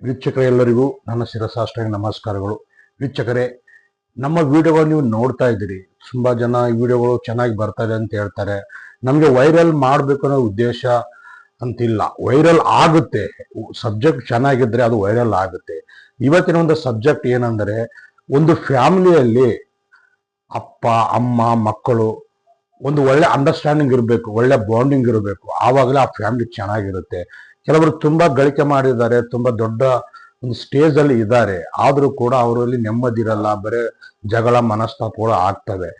ವೀಕ್ಷಕರೆಲ್ಲರಿಗೂ ನನ್ನ ಶಿರಸಾಷ್ಟಾಂಗ ನಮಸ್ಕಾರಗಳು. ವೀಕ್ಷಕರೇ, ನಮ್ಮ ವಿಡಿಯೋಗಳು ನೀವು ನೋಡ್ತಾ ಇದ್ದೀರಿ. ತುಂಬಾ ಜನ ಈ ವಿಡಿಯೋಗಳು ಚೆನ್ನಾಗಿ ಬರ್ತಾರೆ ಅಂತ ಹೇಳ್ತಾರೆ. ನಮಗೆ ವೈರಲ್ ಮಾಡಬೇಕು ಅನ್ನೋ ಉದ್ದೇಶ ಅಂತಿಲ್ಲ. ವೈರಲ್ ಆಗುತ್ತೆ, ಸಬ್ಜೆಕ್ಟ್ ಚೆನ್ನಾಗಿದ್ರೆ ಅದು ವೈರಲ್ ಆಗುತ್ತೆ. ಇವತ್ತಿನ ಒಂದು ಸಬ್ಜೆಕ್ಟ್ ಏನಂದರೆ, ಒಂದು ಫ್ಯಾಮಿಲಿಯಲ್ಲಿ ಅಪ್ಪ ಅಮ್ಮ ಮಕ್ಕಳು ಒಂದು ಒಳ್ಳೆ ಅಂಡರ್ಸ್ಟ್ಯಾಂಡಿಂಗ್ ಇರಬೇಕು, ಒಳ್ಳೆ ಬಾಂಡಿಂಗ್ ಇರಬೇಕು. ಆವಾಗಲೇ ಆ ಫ್ಯಾಮಿಲಿ ಚೆನ್ನಾಗಿರುತ್ತೆ. ಕೆಲವರು ತುಂಬಾ ಗಳಿಕೆ ಮಾಡಿದ್ದಾರೆ, ತುಂಬಾ ದೊಡ್ಡ ಒಂದು ಸ್ಟೇಜ್ ಅಲ್ಲಿ ಇದ್ದಾರೆ, ಆದ್ರೂ ಕೂಡ ಅವರಲ್ಲಿ ನೆಮ್ಮದಿ ಇರಲ್ಲ, ಬರೀ ಜಗಳ ಮನಸ್ತಾಪಗಳು ಆಗ್ತವೆ.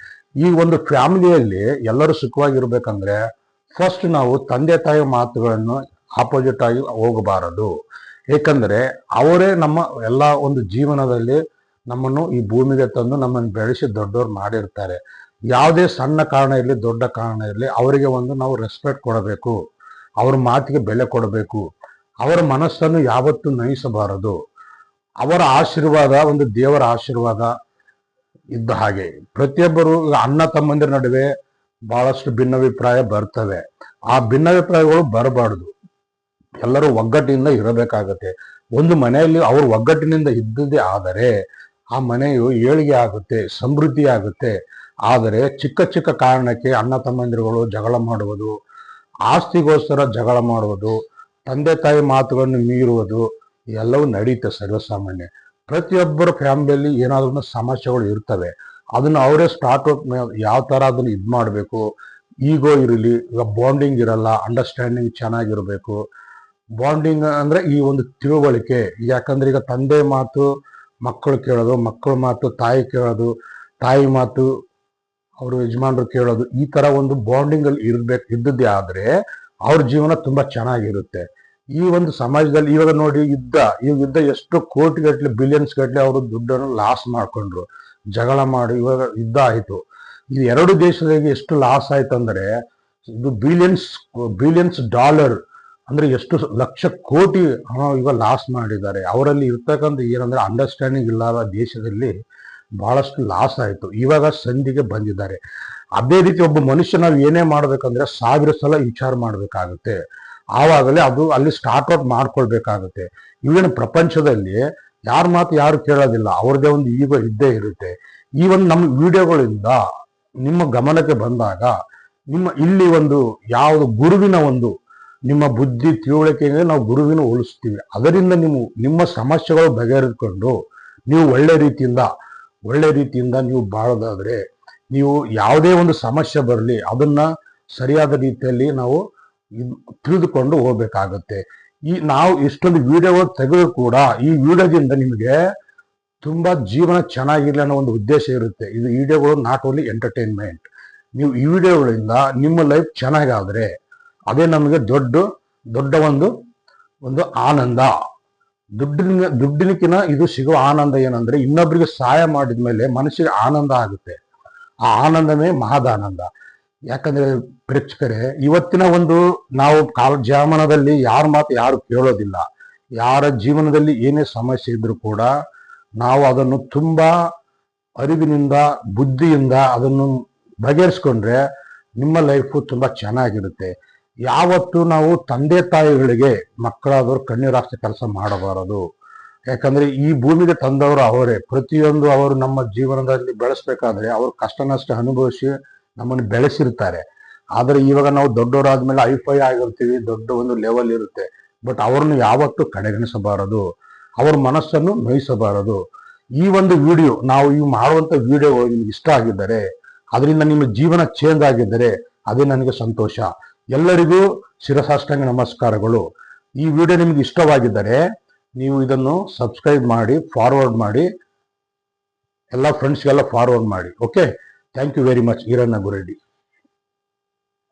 ಈ ಒಂದು ಫ್ಯಾಮಿಲಿಯಲ್ಲಿ ಎಲ್ಲರೂ ಸುಖವಾಗಿರ್ಬೇಕಂದ್ರೆ ಫಸ್ಟ್ ನಾವು ತಂದೆ ತಾಯಿ ಮಾತುಗಳನ್ನು ಆಪೋಸಿಟ್ ಆಗಿ ಹೋಗಬಾರದು. ಏಕೆಂದ್ರೆ ಅವರೇ ನಮ್ಮ ಎಲ್ಲ ಒಂದು ಜೀವನದಲ್ಲಿ ನಮ್ಮನ್ನು ಈ ಭೂಮಿಗೆ ತಂದು ನಮ್ಮನ್ನು ಬೆಳೆಸಿ ದೊಡ್ಡವ್ರು ಮಾಡಿರ್ತಾರೆ. ಯಾವುದೇ ಸಣ್ಣ ಕಾರಣ ಇರಲಿ ದೊಡ್ಡ ಕಾರಣ ಇರಲಿ, ಅವರಿಗೆ ಒಂದು ನಾವು ರೆಸ್ಪೆಕ್ಟ್ ಕೊಡಬೇಕು, ಅವರ ಮಾತಿಗೆ ಬೆಲೆ ಕೊಡಬೇಕು. ಅವರ ಮನಸ್ಸನ್ನು ಯಾವತ್ತೂ ನಯಿಸಬಾರದು. ಅವರ ಆಶೀರ್ವಾದ ಒಂದು ದೇವರ ಆಶೀರ್ವಾದ ಇದ್ದ ಹಾಗೆ. ಪ್ರತಿಯೊಬ್ಬರು ಅಣ್ಣ ತಮ್ಮಂದಿರ ನಡುವೆ ಬಹಳಷ್ಟು ಭಿನ್ನಾಭಿಪ್ರಾಯ ಬರ್ತವೆ. ಆ ಭಿನ್ನಾಭಿಪ್ರಾಯಗಳು ಬರಬಾರದು. ಎಲ್ಲರೂ ಒಗ್ಗಟ್ಟಿನಿಂದ ಇರಬೇಕಾಗತ್ತೆ. ಒಂದು ಮನೆಯಲ್ಲಿ ಅವರು ಒಗ್ಗಟ್ಟಿನಿಂದ ಇದ್ದದೇ ಆದರೆ ಆ ಮನೆಯು ಏಳಿಗೆ ಆಗುತ್ತೆ, ಸಮೃದ್ಧಿ ಆಗುತ್ತೆ. ಆದರೆ ಚಿಕ್ಕ ಚಿಕ್ಕ ಕಾರಣಕ್ಕೆ ಅಣ್ಣ ತಮ್ಮಂದಿರುಗಳು ಜಗಳ ಮಾಡುವುದು, ಆಸ್ತಿಗೋಸ್ಕರ ಜಗಳ ಮಾಡುವುದು, ತಂದೆ ತಾಯಿ ಮಾತುಗಳನ್ನು ಮೀರುವುದು ಎಲ್ಲವೂ ನಡೀತೆ ಸರ್ವಸಾಮಾನ್ಯ. ಪ್ರತಿಯೊಬ್ಬರ ಫ್ಯಾಮಿಲಿಯಲ್ಲಿ ಏನಾದ್ರೂ ಸಮಸ್ಯೆಗಳು ಇರ್ತವೆ. ಅದನ್ನು ಅವರೇ ಸ್ಟಾರ್ಟ್ ಯಾವ ತರ ಅದನ್ನು ಇದು ಮಾಡಬೇಕು. ಈಗೋ ಇರಲಿ, ಈಗ ಬಾಂಡಿಂಗ್ ಇರಲ್ಲ, ಅಂಡರ್ಸ್ಟ್ಯಾಂಡಿಂಗ್ ಚೆನ್ನಾಗಿರ್ಬೇಕು. ಬಾಂಡಿಂಗ್ ಅಂದ್ರೆ ಈ ಒಂದು ತಿಳುವಳಿಕೆ. ಯಾಕಂದ್ರೆ ಈಗ ತಂದೆ ಮಾತು ಮಕ್ಕಳು ಕೇಳೋದು, ಮಕ್ಕಳ ಮಾತು ತಾಯಿ ಕೇಳೋದು, ತಾಯಿ ಮಾತು ಅವರು ಯಜಮಾನರು ಕೇಳೋದು, ಈ ತರ ಒಂದು ಬಾಂಡಿಂಗ್ ಅಲ್ಲಿ ಇದ್ದದ್ದೇ ಆದ್ರೆ ಅವ್ರ ಜೀವನ ತುಂಬಾ ಚೆನ್ನಾಗಿರುತ್ತೆ. ಈ ಒಂದು ಸಮಾಜದಲ್ಲಿ ಇವಾಗ ನೋಡಿ, ಯುದ್ಧ ಎಷ್ಟು ಕೋಟಿಗಟ್ಟಲೆ ಬಿಲಿಯನ್ಸ್ ಗಟ್ಟಲೆ ಅವರು ದುಡ್ಡನ್ನು ಲಾಸ್ ಮಾಡ್ಕೊಂಡ್ರು, ಜಗಳ ಮಾಡಿ. ಇವಾಗ ಯುದ್ಧ ಆಯ್ತು, ಈ ಎರಡು ದೇಶಗಳಿಗೆ ಎಷ್ಟು ಲಾಸ್ ಆಯ್ತು ಅಂದ್ರೆ ಇದು ಬಿಲಿಯನ್ಸ್ ಡಾಲರ್ ಅಂದ್ರೆ ಎಷ್ಟು ಲಕ್ಷ ಕೋಟಿ ಹಣ ಇವಾಗ ಲಾಸ್ ಮಾಡಿದ್ದಾರೆ. ಅವರಲ್ಲಿ ಇರ್ತಕ್ಕಂಥ ಏನಂದ್ರೆ ಅಂಡರ್ಸ್ಟ್ಯಾಂಡಿಂಗ್ ಇಲ್ಲದ ದೇಶದಲ್ಲಿ ಬಹಳಷ್ಟು ಲಾಸ್ ಆಯ್ತು. ಇವಾಗ ಸಂಧಿಗೆ ಬಂದಿದ್ದಾರೆ. ಅದೇ ರೀತಿ ಒಬ್ಬ ಮನುಷ್ಯ ನಾವು ಏನೇ ಮಾಡ್ಬೇಕಂದ್ರೆ 1000 ಸಲ ವಿಚಾರ ಮಾಡ್ಬೇಕಾಗುತ್ತೆ. ಆವಾಗಲೇ ಅದು ಅಲ್ಲಿ ಸ್ಟಾರ್ಟ್ ಔಟ್ ಮಾಡ್ಕೊಳ್ಬೇಕಾಗುತ್ತೆ. ಈಗಿನ ಪ್ರಪಂಚದಲ್ಲಿ ಯಾರ ಮಾತು ಯಾರು ಕೇಳೋದಿಲ್ಲ, ಅವ್ರದೇ ಒಂದು ಈಗೋ ಇದ್ದೇ ಇರುತ್ತೆ. ಈ ಒಂದು ನಮ್ಮ ವಿಡಿಯೋಗಳಿಂದ ನಿಮ್ಮ ಗಮನಕ್ಕೆ ಬಂದಾಗ ಇಲ್ಲಿ ಒಂದು ಯಾವುದು ಗುರುವಿನ ಒಂದು ನಿಮ್ಮ ಬುದ್ಧಿ ತಿಳುವಳಿಕೆಗೆ ನಾವು ಗುರುವಿನ ಹೋಲಿಸ್ತೀವಿ. ಅದರಿಂದ ನಿಮ್ಮ ಸಮಸ್ಯೆಗಳು ಬಗೆಹರಿದುಕೊಂಡು ನೀವು ಒಳ್ಳೆ ರೀತಿಯಿಂದ ನೀವು ಬಾಳೋದಾದ್ರೆ, ನೀವು ಯಾವುದೇ ಒಂದು ಸಮಸ್ಯೆ ಬರಲಿ ಅದನ್ನ ಸರಿಯಾದ ರೀತಿಯಲ್ಲಿ ನಾವು ತಿಳಿದುಕೊಂಡು ಹೋಗ್ಬೇಕಾಗತ್ತೆ. ನಾವು ಇಷ್ಟೊಂದು ವಿಡಿಯೋಗಳು ತೆಗೆದು ಕೂಡ ಈ ವಿಡಿಯೋದಿಂದ ನಿಮಗೆ ತುಂಬಾ ಜೀವನ ಚೆನ್ನಾಗಿರ್ಲಿ ಅನ್ನೋ ಒಂದು ಉದ್ದೇಶ ಇರುತ್ತೆ. ಇದು ವಿಡಿಯೋಗಳು ನಾಟ್ ಓನ್ಲಿ ಎಂಟರ್ಟೈನ್ಮೆಂಟ್. ನೀವು ಈ ವಿಡಿಯೋಗಳಿಂದ ನಿಮ್ಮ ಲೈಫ್ ಚೆನ್ನಾಗಾದ್ರೆ ಅದೇ ನಮಗೆ ದೊಡ್ಡ ಒಂದು ಆನಂದ. ದುಡ್ಡಿನಕಿನ ಇದು ಸಿಗುವ ಆನಂದ ಏನಂದ್ರೆ, ಇನ್ನೊಬ್ಬರಿಗೆ ಸಹಾಯ ಮಾಡಿದ್ಮೇಲೆ ಮನಸ್ಸಿಗೆ ಆನಂದ ಆಗುತ್ತೆ. ಆ ಆನಂದನೇ ಮಹದಾನಂದ. ಯಾಕಂದ್ರೆ ಪ್ರೇಕ್ಷಕರೇ, ಇವತ್ತಿನ ಒಂದು ನಾವು ಜಾಮನದಲ್ಲಿ ಯಾರ ಮಾತು ಯಾರು ಕೇಳೋದಿಲ್ಲ. ಯಾರ ಜೀವನದಲ್ಲಿ ಏನೇ ಸಮಸ್ಯೆ ಇದ್ರೂ ಕೂಡ ನಾವು ಅದನ್ನು ತುಂಬಾ ಅರಿವಿನಿಂದ ಬುದ್ಧಿಯಿಂದ ಅದನ್ನು ಬಗೆಹರಿಸ್ಕೊಂಡ್ರೆ ನಿಮ್ಮ ಲೈಫು ತುಂಬಾ ಚೆನ್ನಾಗಿರುತ್ತೆ. ಯಾವತ್ತು ನಾವು ತಂದೆ ತಾಯಿಗಳಿಗೆ ಮಕ್ಕಳಾದವರು ಕಣ್ಣೀರಾಗ್ತಿ ಕೆಲಸ ಮಾಡಬಾರದು. ಯಾಕಂದ್ರೆ ಈ ಭೂಮಿಗೆ ತಂದವರು ಅವರೇ. ಪ್ರತಿಯೊಂದು ಅವರು ನಮ್ಮ ಜೀವನದಲ್ಲಿ ಬೆಳೆಸ್ಬೇಕಾದ್ರೆ ಅವರು ಕಷ್ಟ ನಷ್ಟ ಅನುಭವಿಸಿ ನಮ್ಮನ್ನು ಬೆಳೆಸಿರ್ತಾರೆ. ಆದ್ರೆ ಇವಾಗ ನಾವು ದೊಡ್ಡವರಾದ್ಮೇಲೆ ಐಫೈ ಆಗಿರ್ತೀವಿ, ದೊಡ್ಡ ಒಂದು ಲೆವೆಲ್ ಇರುತ್ತೆ. ಬಟ್ ಅವ್ರನ್ನು ಯಾವತ್ತೂ ಕಡೆಗಣಿಸಬಾರದು, ಅವ್ರ ಮನಸ್ಸನ್ನು ನೋಯಿಸಬಾರದು. ಈ ಒಂದು ವಿಡಿಯೋ ನಾವು ಮಾಡುವಂತ ವಿಡಿಯೋಗಳು ನಿಮ್ಗೆ ಇಷ್ಟ ಆಗಿದ್ದರೆ, ಅದರಿಂದ ನಿಮ್ಮ ಜೀವನ ಚೇಂಜ್ ಆಗಿದ್ದರೆ ಅದೇ ನನಗೆ ಸಂತೋಷ. ಎಲ್ಲರಿಗೂ ಶಿರಸಾಷ್ಟಾಂಗ ನಮಸ್ಕಾರಗಳು. ಈ ವಿಡಿಯೋ ನಿಮ್ಗೆ ಇಷ್ಟವಾಗಿದ್ದರೆ ನೀವು ಇದನ್ನು ಸಬ್ಸ್ಕ್ರೈಬ್ ಮಾಡಿ, ಫಾರ್ವರ್ಡ್ ಮಾಡಿ, ಎಲ್ಲ ಫ್ರೆಂಡ್ಸ್ಗೆಲ್ಲ ಫಾರ್ವರ್ಡ್ ಮಾಡಿ. Okay, thank you very much. Iranna Gureddy.